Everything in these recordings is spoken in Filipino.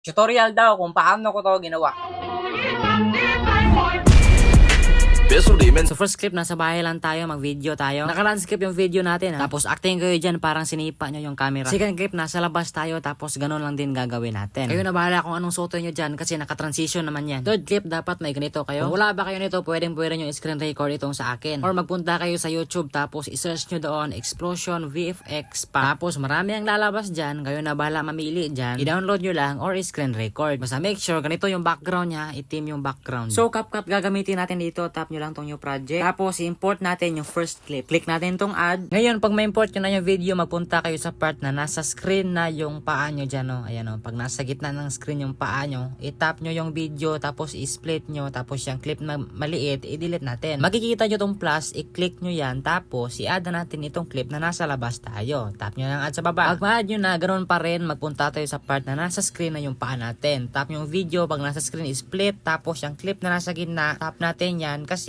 Tutorial daw kung paano ko to ginawa. So first clip, nasa bahay lang tayo, mag-video tayo. Naka-landscape yung video natin ha. Tapos acting kayo dyan, parang sinipa nyo yung camera. Second clip, nasa labas tayo, tapos ganun lang din gagawin natin. Kayo na bahala kung anong suotin nyo dyan kasi naka-transition naman yan. Third clip, dapat may ganito kayo. Kung wala ba kayo nito, pwede nyo screen record itong sa akin. Or magpunta kayo sa YouTube, tapos i-search nyo doon, Explosion VFX pa. Tapos marami ang lalabas dyan, kayo na bahala mamili dyan. I-download nyo lang or screen record. Basta make sure, ganito yung background nya, itim yung background. So CapCut gagamitin natin dito, tap nyo lang tong new project. Tapos import natin yung first clip. Click natin tong add. Ngayon pag ma-import nyo na yung video, magpunta kayo sa part na nasa screen na yung paa nyo dyan. Oh. Ayan oh. Pag nasa gitna ng screen yung paa nyo, i-tap nyo yung video, tapos i-split nyo, tapos yung clip na maliit, i-delete natin. Makikita nyo tong plus, i-click nyo yan, tapos i-add na natin itong clip na nasa labas tayo. Tap nyo lang add sa baba. Pag ma-add nyo na, ganoon pa rin, magpunta tayo sa part na nasa screen na yung paa natin. Tap nyo yung video, pag nasa screen, i-split, tapos yung clip na nasa gitna, tap natin yan kasi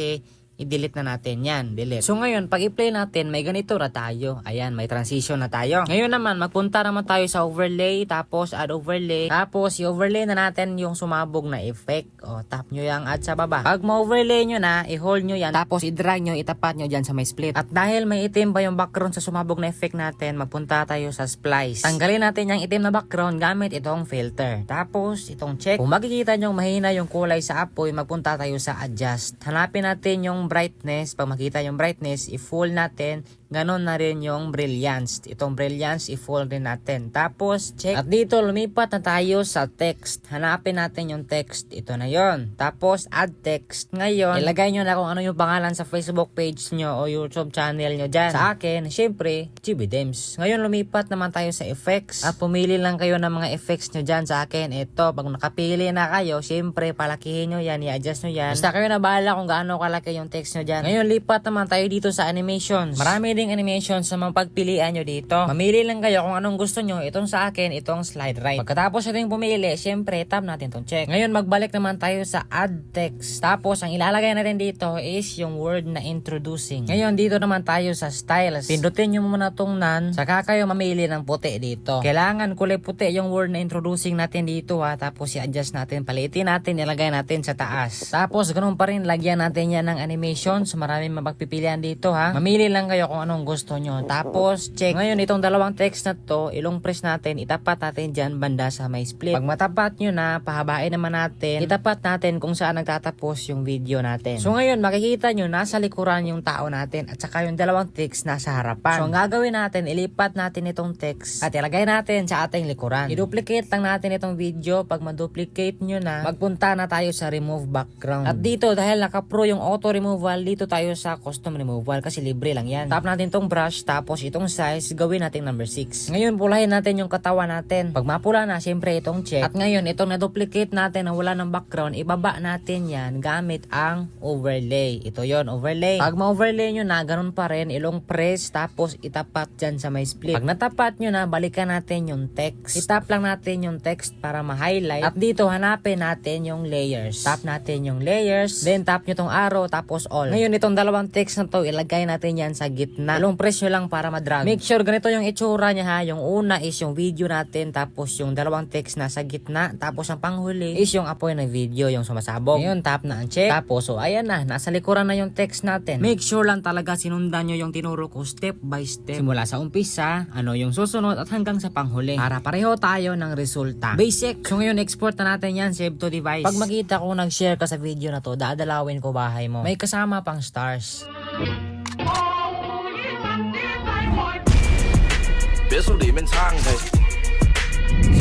i-delete na natin yan. Delete. So ngayon, pag i-play natin, may ganito na tayo. Ayan, may transition na tayo. Ngayon naman, magpunta naman tayo sa overlay, tapos add overlay. Tapos, i-overlay na natin yung sumabog na effect. O, tap nyo yung add sa baba. Pag ma-overlay nyo na, i-hold nyo yan. Tapos, i-drag nyo, itapat nyo dyan sa may split. At dahil may itim ba yung background sa sumabog na effect natin, magpunta tayo sa splice. Tanggalin natin yung itim na background gamit itong filter. Tapos, itong check. Kung makikita nyo mahina yung kulay sa apoy, magpunta tayo sa adjust. Hanapin natin yung brightness. Pag makita yung brightness, i-full natin. Ganon na rin yung brilliance. Itong brilliance, i-full rin natin. Tapos, check. At dito, lumipat na tayo sa text. Hanapin natin yung text. Ito na yon. Tapos, add text. Ngayon, ilagay nyo na kung ano yung pangalan sa Facebook page nyo o YouTube channel nyo dyan. Sa akin, syempre, Chibidems. Ngayon, lumipat naman tayo sa effects. At pumili lang kayo ng mga effects nyo dyan. Sa akin, ito. Pag nakapili na kayo, syempre, palakihin nyo yan, i-adjust nyo yan. Basta kayo na bahala kung gaano kalaki yung text nyo dyan. Ngayon, lipat naman tayo dito sa animations. Marami ding animations sa mga pagpilian nyo dito. Mamili lang kayo kung anong gusto nyo. Itong sa akin, itong slide right. Pagkatapos natin pumili, syempre, tap natin tong check. Ngayon, magbalik naman tayo sa add text. Tapos, ang ilalagay natin dito is yung word na introducing. Ngayon, dito naman tayo sa styles. Pindutin nyo muna tong none. Saka kayo mamili ng puti dito. Kailangan kulay puti yung word na introducing natin dito ha. Tapos, i-adjust natin. Palitin natin, ilagay natin sa taas. Tapos, ganun pa rin, lagyan natin yan ng animations. Maraming mapagpipilian dito ha. Mamili lang kayo kung anong gusto nyo. Tapos, check. Ngayon, itong dalawang text na to, ilong press natin, itapat natin dyan banda sa may split. Pag matapat nyo na, pahabain naman natin, itapat natin kung saan nagtatapos yung video natin. So ngayon, makikita nyo, nasa likuran yung tao natin at saka yung dalawang text nasa harapan. So ang gagawin natin, ilipat natin itong text at ilagay natin sa ating likuran. I-duplicate lang natin itong video. Pag ma-duplicate nyo na, magpunta na tayo sa remove background. At dito, dahil naka-pro yung auto removal, dito tayo sa custom removal kasi libre lang yan. Tap natin tong brush, tapos itong size, gawin natin number 6. Ngayon, pulahin natin yung katawan natin. Pag mapula na, syempre itong check. At ngayon, itong na-duplicate natin na wala ng background, ibaba natin yan gamit ang overlay. Ito yon, overlay. Pag ma-overlay nyo na, ganun pa rin, ilong press, tapos itapat dyan sa may split. Pag natapat nyo na, balikan natin yung text. Itap lang natin yung text para ma-highlight. At dito, hanapin natin yung layers. Tap natin yung layers, then tap nyo tong arrow, tapos all. Ngayon, itong dalawang text na to, ilagay natin yan sa gitna. Ilong press nyo lang para madrag. Make sure ganito yung itsura niya ha. Yung una is yung video natin, tapos yung dalawang text na sa gitna, tapos ang panghuli is yung apoy na video, yung sumasabog. Ngayon, tap na ang check. Tapos, so ayan na, nasa likuran na yung text natin. Make sure lang talaga sinundan nyo yung tinuro ko step by step. Simula sa umpisa, ano yung susunod at hanggang sa panghuli. Para pareho tayo ng resulta. Basic. So ngayon, export na natin yan, save to device. Pag makita ko nag-share ka sa video na to, dadalawin ko bahay mo. May kasama pang stars.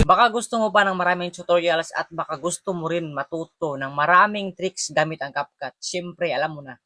Baka gusto mo pa ng maraming tutorials at baka gusto mo rin matuto ng maraming tricks gamit ang CapCut. Siyempre, alam mo na.